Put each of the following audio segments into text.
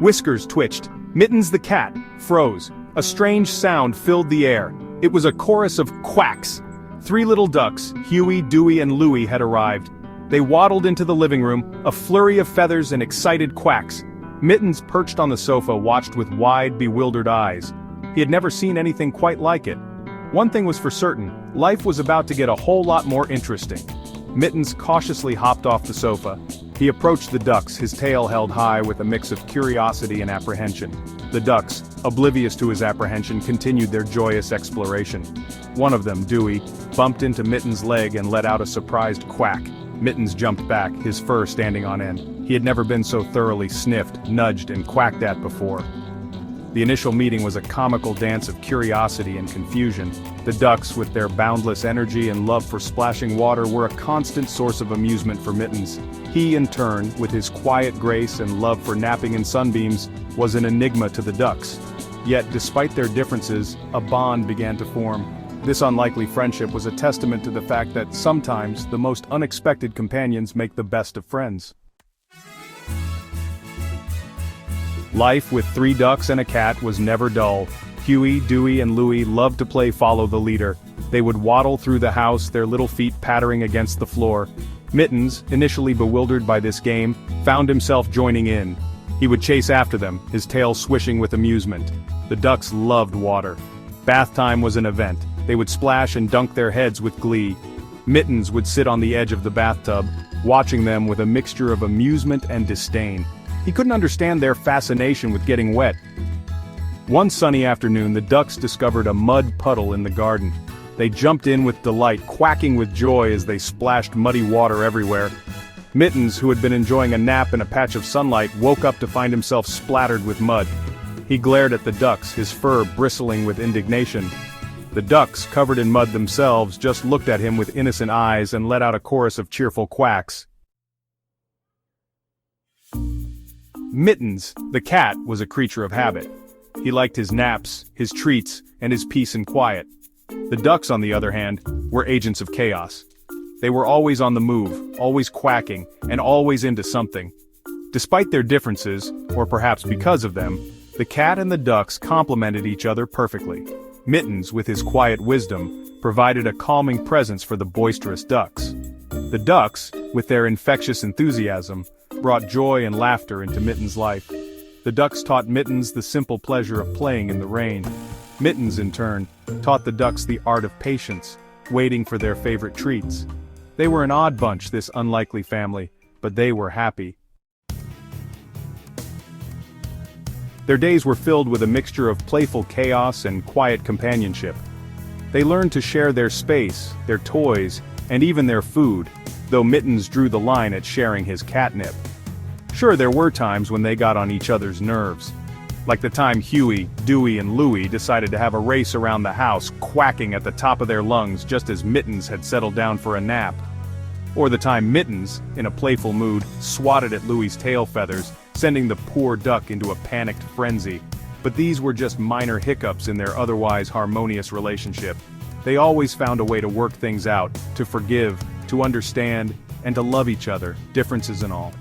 Whiskers twitched. Mittens the cat froze. A strange sound filled the air. It was a chorus of quacks. 3 little ducks, Huey, Dewey, and Louie, had arrived. They waddled into the living room, a flurry of feathers and excited quacks. Mittens, perched on the sofa, watched with wide, bewildered eyes. He had never seen anything quite like it. One thing was for certain, life was about to get a whole lot more interesting. Mittens cautiously hopped off the sofa. He approached the ducks, his tail held high with a mix of curiosity and apprehension. The ducks, oblivious to his apprehension, continued their joyous exploration. One of them, Dewey, bumped into Mittens' leg and let out a surprised quack. Mittens jumped back, his fur standing on end. He had never been so thoroughly sniffed, nudged, and quacked at before. The initial meeting was a comical dance of curiosity and confusion. The ducks, with their boundless energy and love for splashing water, were a constant source of amusement for Mittens. He, in turn, with his quiet grace and love for napping in sunbeams, was an enigma to the ducks. Yet, despite their differences, a bond began to form. This unlikely friendship was a testament to the fact that sometimes the most unexpected companions make the best of friends. Life with 3 ducks and a cat was never dull. Huey, Dewey, and Louie loved to play follow the leader. They would waddle through the house, their little feet pattering against the floor. Mittens, initially bewildered by this game, found himself joining in. He would chase after them, his tail swishing with amusement. The ducks loved water. Bath time was an event. They would splash and dunk their heads with glee. Mittens would sit on the edge of the bathtub, watching them with a mixture of amusement and disdain. He couldn't understand their fascination with getting wet. One sunny afternoon, the ducks discovered a mud puddle in the garden. They jumped in with delight, quacking with joy as they splashed muddy water everywhere. Mittens, who had been enjoying a nap in a patch of sunlight, woke up to find himself splattered with mud. He glared at the ducks, his fur bristling with indignation. The ducks, covered in mud themselves, just looked at him with innocent eyes and let out a chorus of cheerful quacks. Mittens, the cat, was a creature of habit. He liked his naps, his treats, and his peace and quiet. The ducks, on the other hand, were agents of chaos. They were always on the move, always quacking, and always into something. Despite their differences, or perhaps because of them, the cat and the ducks complemented each other perfectly. Mittens, with his quiet wisdom, provided a calming presence for the boisterous ducks. The ducks, with their infectious enthusiasm, brought joy and laughter into Mittens' life. The ducks taught Mittens the simple pleasure of playing in the rain. Mittens, in turn, taught the ducks the art of patience, waiting for their favorite treats. They were an odd bunch, this unlikely family, but they were happy. Their days were filled with a mixture of playful chaos and quiet companionship. They learned to share their space, their toys, and even their food, though Mittens drew the line at sharing his catnip. Sure, there were times when they got on each other's nerves. Like the time Huey, Dewey, and Louie decided to have a race around the house, quacking at the top of their lungs just as Mittens had settled down for a nap. Or the time Mittens, in a playful mood, swatted at Louie's tail feathers, sending the poor duck into a panicked frenzy. But these were just minor hiccups in their otherwise harmonious relationship. They always found a way to work things out, to forgive, to understand, and to love each other, differences and all.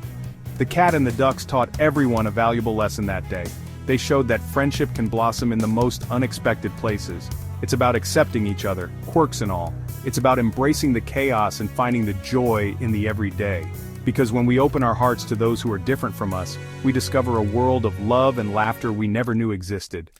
The cat and the ducks taught everyone a valuable lesson that day. They showed that friendship can blossom in the most unexpected places. It's about accepting each other, quirks and all. It's about embracing the chaos and finding the joy in the everyday. Because when we open our hearts to those who are different from us, we discover a world of love and laughter we never knew existed.